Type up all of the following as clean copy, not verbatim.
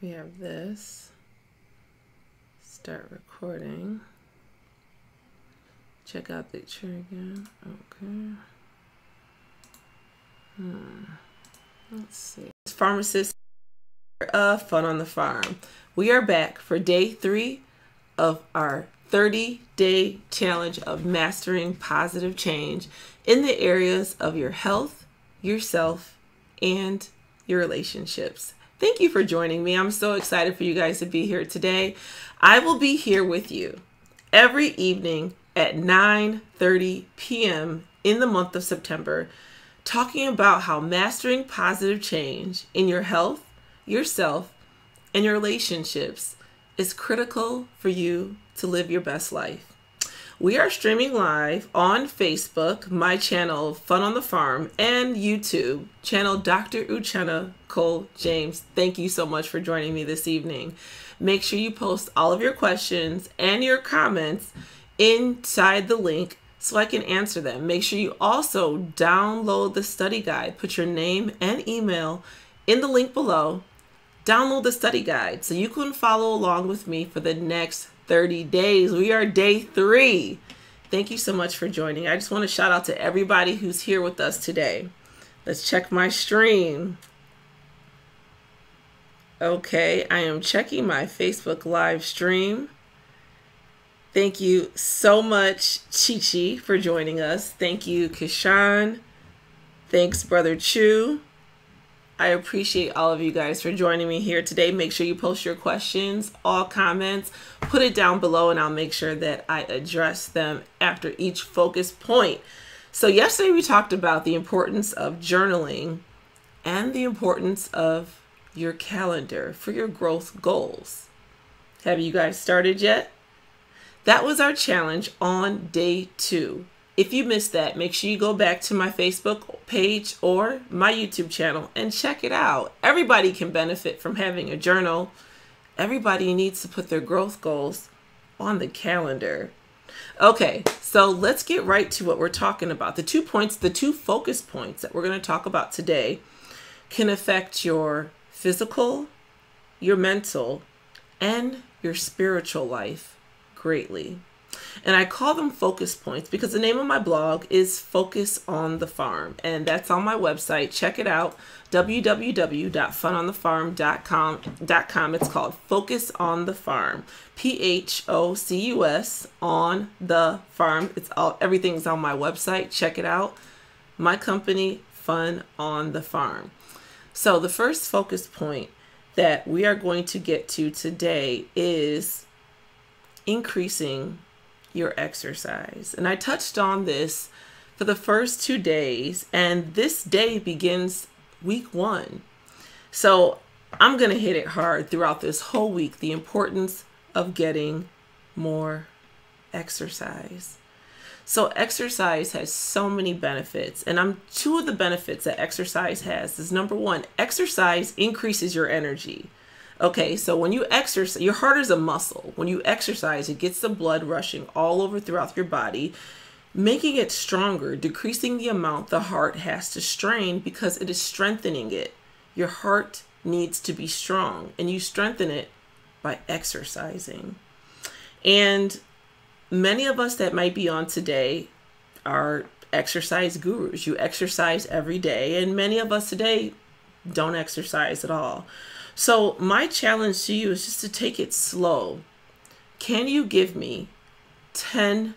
We have this. Start recording. Check out the picture again. Okay. Let's see. Pharmacist Fun on the Farm. We are back for day 3 of our 30-day challenge of mastering positive change in the areas of your health, yourself, and your relationships. Thank you for joining me. I'm so excited for you guys to be here today. I will be here with you every evening at 9:30 p.m. in the month of September, talking about how mastering positive change in your health, yourself, and your relationships is critical for you to live your best life. We are streaming live on Facebook, my channel Fun on the Farm, and YouTube, channel Dr. Uchenna Kole-James. Thank you so much for joining me this evening. Make sure you post all of your questions and your comments inside the link so I can answer them. Make sure you also download the study guide. Put your name and email in the link below. Download the study guide so you can follow along with me for the next 30 days. We are day 3. Thank you so much for joining. I just want to shout out to everybody who's here with us today. Let's check my stream. Okay, I am checking my Facebook live stream. Thank you so much, Chi-Chi, for joining us. Thank you, Kishan. Thanks, Brother Chu. I appreciate all of you guys for joining me here today. Make sure you post your questions, all comments, put it down below, and I'll make sure that I address them after each focus point. So yesterday we talked about the importance of journaling and the importance of your calendar for your growth goals. Have you guys started yet? That was our challenge on day 2. If you missed that, make sure you go back to my Facebook page or my YouTube channel and check it out. Everybody can benefit from having a journal. Everybody needs to put their growth goals on the calendar. Okay, so let's get right to what we're talking about. The 2 focus points that we're going to talk about today can affect your physical, your mental, and your spiritual life greatly. And I call them focus points because the name of my blog is Focus on the Farm, and that's on my website. Check it out, www.funonthefarm.com. It's called Focus on the Farm, PHOCUS on the farm. Everything's on my website. Check it out. My company, Fun on the Farm. So the first focus point that we are going to get to today is increasing your exercise. And I touched on this for the first 2 days, and this day begins week 1. So I'm going to hit it hard throughout this whole week, the importance of getting more exercise. So exercise has so many benefits, and 2 of the benefits that exercise has is, number 1, exercise increases your energy. Okay, so when you exercise, your heart is a muscle. When you exercise, it gets the blood rushing all over throughout your body, making it stronger, decreasing the amount the heart has to strain because it is strengthening it. Your heart needs to be strong, and you strengthen it by exercising. And many of us that might be on today are exercise gurus. You exercise every day, and many of us today don't exercise at all. So my challenge to you is just to take it slow. Can you give me 10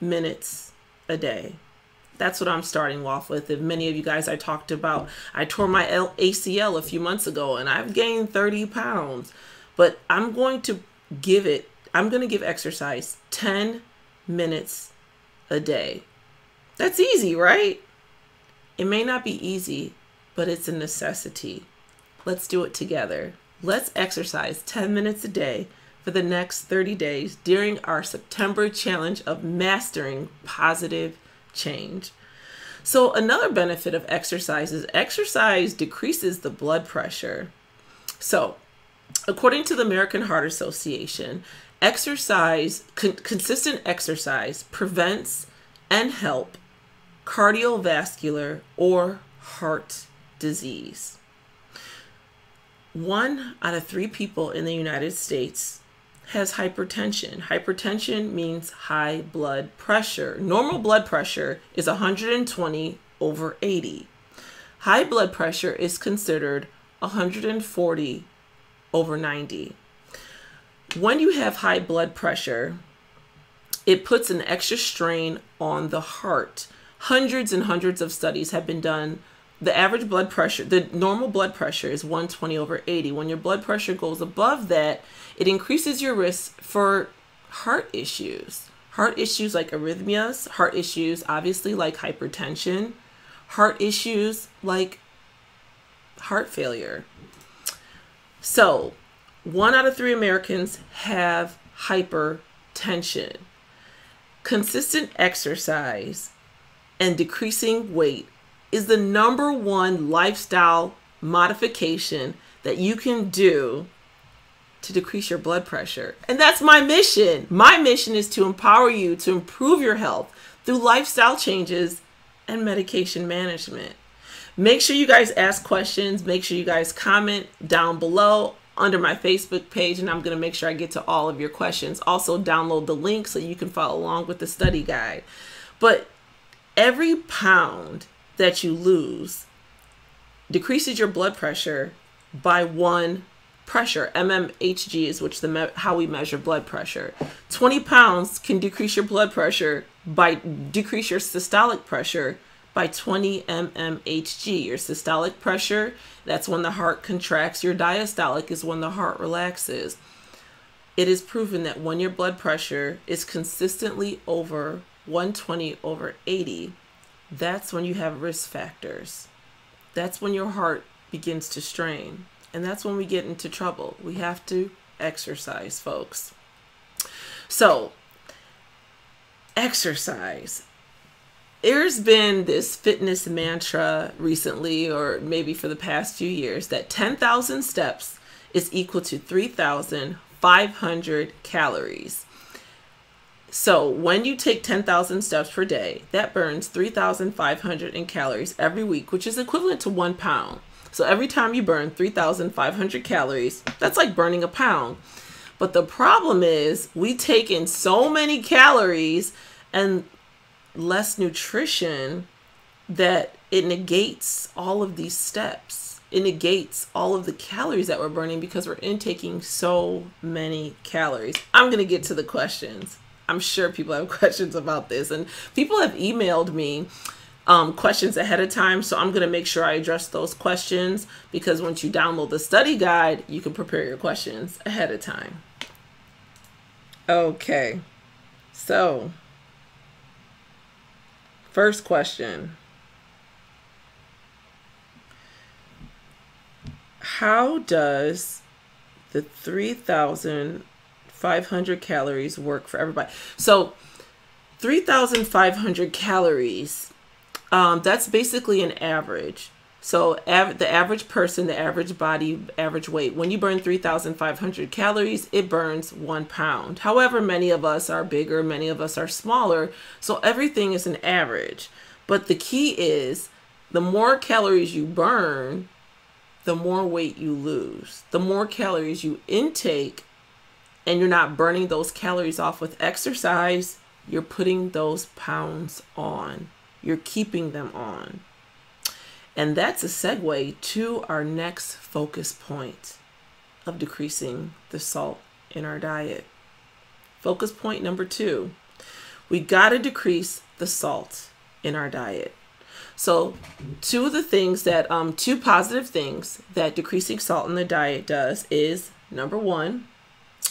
minutes a day? That's what I'm starting off with. And many of you guys I talked about, I tore my ACL a few months ago and I've gained 30 pounds, but I'm going to give exercise 10 minutes a day. That's easy, right? It may not be easy, but it's a necessity. Let's do it together. Let's exercise 10 minutes a day for the next 30 days during our September challenge of mastering positive change. So another benefit of exercise is exercise decreases the blood pressure. So according to the American Heart Association, consistent exercise prevents and helps cardiovascular or heart disease. 1 out of 3 people in the United States has hypertension. Hypertension means high blood pressure. Normal blood pressure is 120/80. High blood pressure is considered 140/90. When you have high blood pressure, it puts an extra strain on the heart. Hundreds and hundreds of studies have been done. The average blood pressure, the normal blood pressure is 120/80. When your blood pressure goes above that, it increases your risk for heart issues. Heart issues like arrhythmias, heart issues obviously like hypertension, heart issues like heart failure. So 1 out of 3 Americans have hypertension. Consistent exercise and decreasing weight is the #1 lifestyle modification that you can do to decrease your blood pressure. And that's my mission. My mission is to empower you to improve your health through lifestyle changes and medication management. Make sure you guys ask questions. Make sure you guys comment down below under my Facebook page, and I'm going to make sure I get to all of your questions. Also, download the link so you can follow along with the study guide. But every pound that you lose decreases your blood pressure by 1 pressure. mmHg is how we measure blood pressure. 20 pounds can decrease your blood pressure decrease your systolic pressure by 20 mmHg. Your systolic pressure, that's when the heart contracts. Your diastolic is when the heart relaxes. It is proven that when your blood pressure is consistently over 120/80, that's when you have risk factors. That's when your heart begins to strain. And that's when we get into trouble. We have to exercise, folks. So, exercise. There's been this fitness mantra recently, or maybe for the past few years, that 10,000 steps is equal to 3,500 calories. So when you take 10,000 steps per day, that burns 3,500 calories every week, which is equivalent to 1 pound. So every time you burn 3,500 calories, that's like burning a pound. But the problem is we take in so many calories and less nutrition that it negates all of these steps. It negates all of the calories that we're burning because we're intaking so many calories. I'm going to get to the questions. I'm sure people have questions about this, and people have emailed me questions ahead of time. So I'm going to make sure I address those questions, because once you download the study guide, you can prepare your questions ahead of time. Okay. So first question. How does the 3,500 calories work for everybody? So 3,500 calories, that's basically an average. So the average person, the average body, average weight, when you burn 3,500 calories, it burns 1 pound. However, many of us are bigger, many of us are smaller. So everything is an average. But the key is the more calories you burn, the more weight you lose. The more calories you intake, and you're not burning those calories off with exercise, you're putting those pounds on. You're keeping them on. And that's a segue to our next focus point of decreasing the salt in our diet. Focus point number 2, we got to decrease the salt in our diet. So two positive things that decreasing salt in the diet does is, number 1,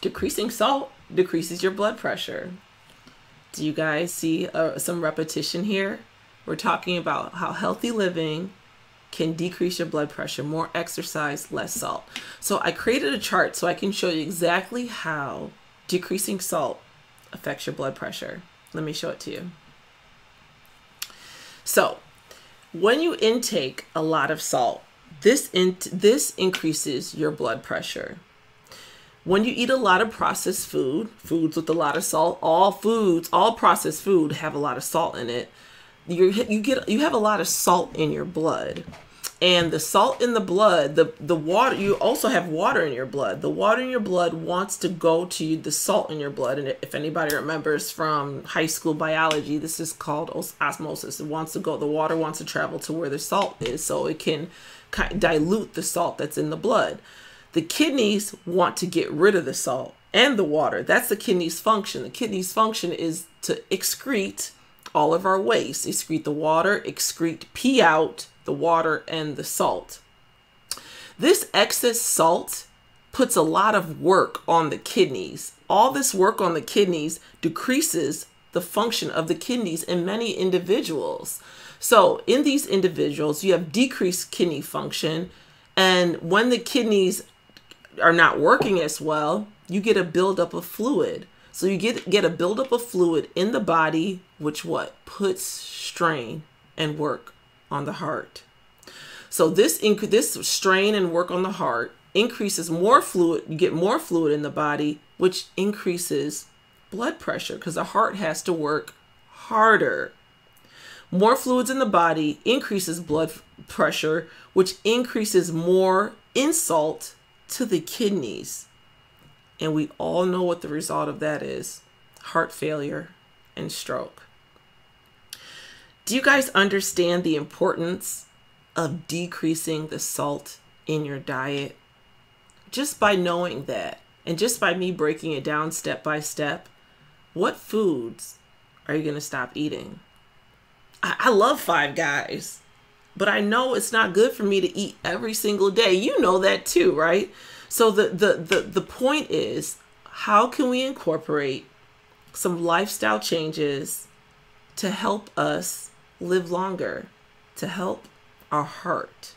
decreasing salt decreases your blood pressure. Do you guys see some repetition here? We're talking about how healthy living can decrease your blood pressure. More exercise, less salt. So I created a chart so I can show you exactly how decreasing salt affects your blood pressure. Let me show it to you. So when you intake a lot of salt, this increases your blood pressure. When you eat a lot of processed foods with a lot of salt, all processed food have a lot of salt in it. You have a lot of salt in your blood. And the salt in the blood, the water, you also have water in your blood. The water in your blood wants to go to the salt in your blood. And if anybody remembers from high school biology, this is called osmosis. It wants to go, the water wants to travel to where the salt is so it can dilute the salt that's in the blood. The kidneys want to get rid of the salt and the water. That's the kidney's function. The kidney's function is to excrete all of our waste, excrete the water, pee out the water and the salt. This excess salt puts a lot of work on the kidneys. All this work on the kidneys decreases the function of the kidneys in many individuals. So in these individuals, you have decreased kidney function. And when the kidneys are not working as well, you get a buildup of fluid. So you get a buildup of fluid in the body, which puts strain and work on the heart. So this strain and work on the heart increases more fluid. You get more fluid in the body, which increases blood pressure because the heart has to work harder. More fluids in the body increases blood pressure, which increases more insult to the kidneys. And we all know what the result of that is: heart failure and stroke. Do you guys understand the importance of decreasing the salt in your diet? Just by knowing that, and just by me breaking it down step by step, what foods are you going to stop eating? I love Five Guys, but I know it's not good for me to eat every single day. You know that too, right? So the point is, how can we incorporate some lifestyle changes to help us live longer, to help our heart?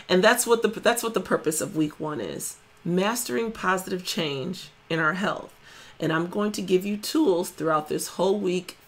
And that's what the purpose of week 1 is: mastering positive change in our health. And I'm going to give you tools throughout this whole week,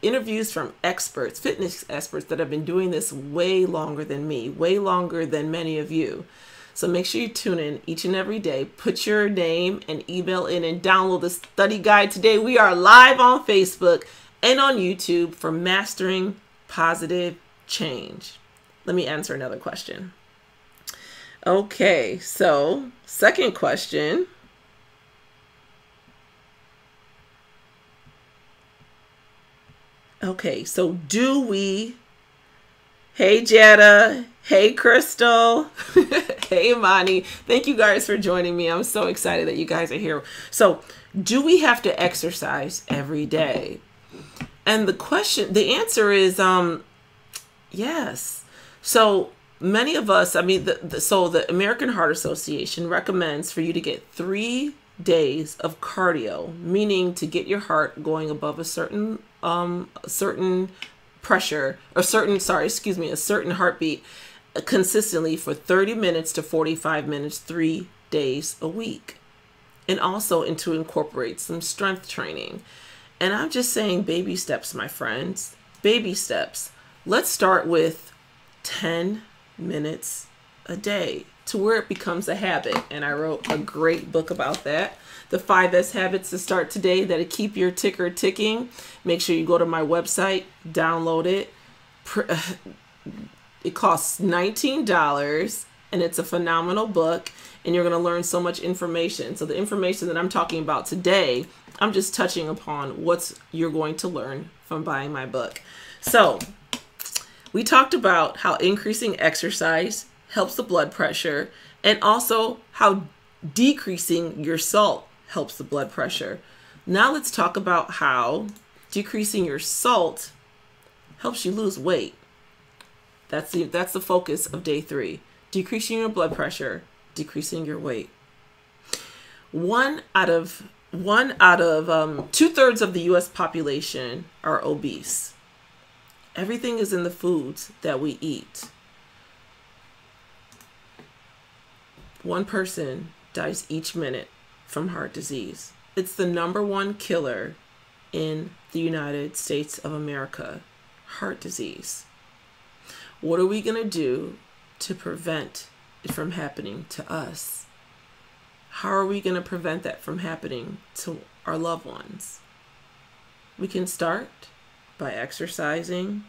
interviews from experts, fitness experts that have been doing this way longer than me, way longer than many of you. So make sure you tune in each and every day. Put your name and email in and download the study guide today. We are live on Facebook and on YouTube for mastering positive change. Let me answer another question. Okay, so second question. Okay, so hey Jetta, hey Crystal, hey Imani. Thank you guys for joining me. I'm so excited that you guys are here. So do we have to exercise every day? And the answer is yes. So many of us, the American Heart Association recommends for you to get 3 days of cardio, meaning to get your heart going above a certain pressure, a certain heartbeat consistently for 30 minutes to 45 minutes, 3 days a week. And also to incorporate some strength training. And I'm just saying baby steps, my friends, baby steps. Let's start with 10 minutes a day to where it becomes a habit. And I wrote a great book about that. The 5S habits to start today that'll keep your ticker ticking. Make sure you go to my website, download it. It costs $19 and it's a phenomenal book, and you're going to learn so much information. So the information that I'm talking about today, I'm just touching upon what you're going to learn from buying my book. So we talked about how increasing exercise helps the blood pressure, and also how decreasing your salt helps the blood pressure. Now let's talk about how decreasing your salt helps you lose weight. That's the focus of day 3. Decreasing your blood pressure, decreasing your weight. One out of 2/3 of the U.S. population are obese. Everything is in the foods that we eat. 1 person dies each minute from heart disease. It's the #1 killer in the United States of America, heart disease. What are we going to do to prevent it from happening to us? How are we going to prevent that from happening to our loved ones? We can start by exercising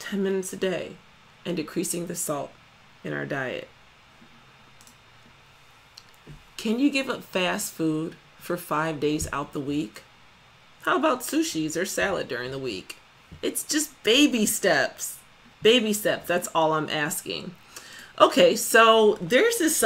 10 minutes a day. and decreasing the salt in our diet. Can you give up fast food for 5 days out the week? How about sushis or salad during the week? It's just baby steps. Baby steps, that's all I'm asking. Okay, so there's this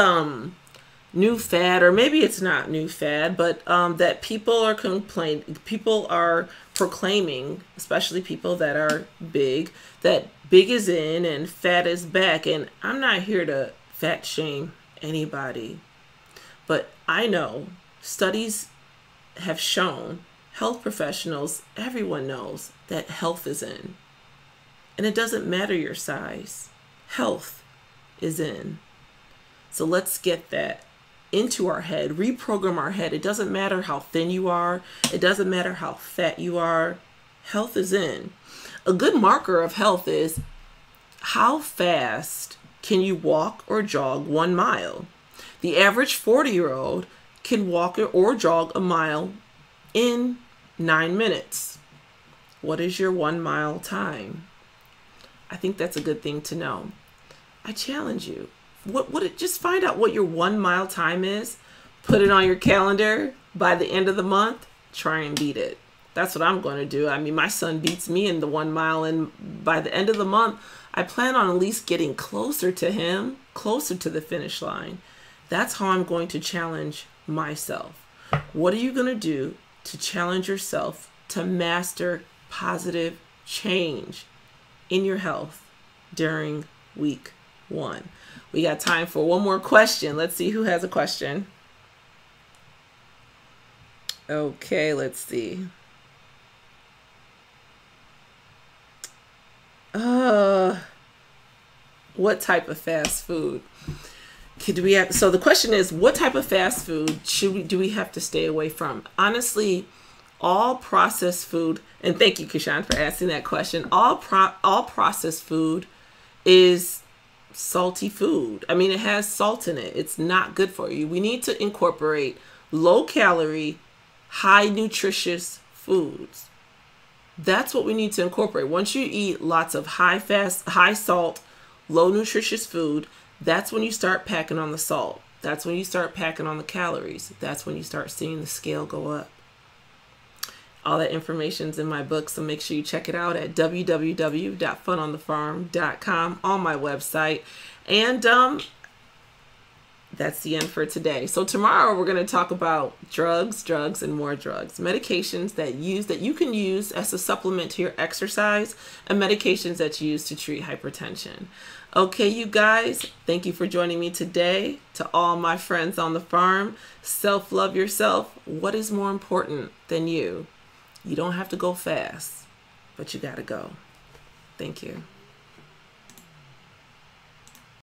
new fad, or maybe it's not new fad, but that people are proclaiming, especially people that are big, that big is in and fat is back. And I'm not here to fat shame anybody, but I know studies have shown, health professionals, everyone knows that health is in. And it doesn't matter your size. Health is in. So let's get that into our head, reprogram our head. It doesn't matter how thin you are. It doesn't matter how fat you are. Health is in. A good marker of health is how fast can you walk or jog 1 mile. The average 40-year-old can walk or jog a mile in 9 minutes. What is your 1 mile time? I think that's a good thing to know. I challenge you. Just find out what your 1 mile time is. Put it on your calendar. By the end of the month, try and beat it. That's what I'm going to do. I mean, my son beats me in the 1 mile, and by the end of the month, I plan on at least getting closer to him, closer to the finish line. That's how I'm going to challenge myself. What are you going to do to challenge yourself to master positive change in your health during week 1? We got time for one more question. Let's see who has a question. Okay, let's see. What type of fast food so the question is, what type of fast food do we have to stay away from? Honestly, all processed food, and thank you, Kishan, for asking that question. All processed food is salty food. I mean, it has salt in it. It's not good for you. We need to incorporate low calorie, high nutritious foods. That's what we need to incorporate. Once you eat lots of high salt, low nutritious food, that's when you start packing on the salt. That's when you start packing on the calories. That's when you start seeing the scale go up. All that information's in my book, so make sure you check it out at www.funonthefarm.com on my website. And that's the end for today. So tomorrow we're going to talk about drugs, and more drugs. Medications that you can use as a supplement to your exercise, and medications that you use to treat hypertension. Okay, you guys, thank you for joining me today. To all my friends on the farm, self-love yourself. What is more important than you? You don't have to go fast, but you got to go. Thank you.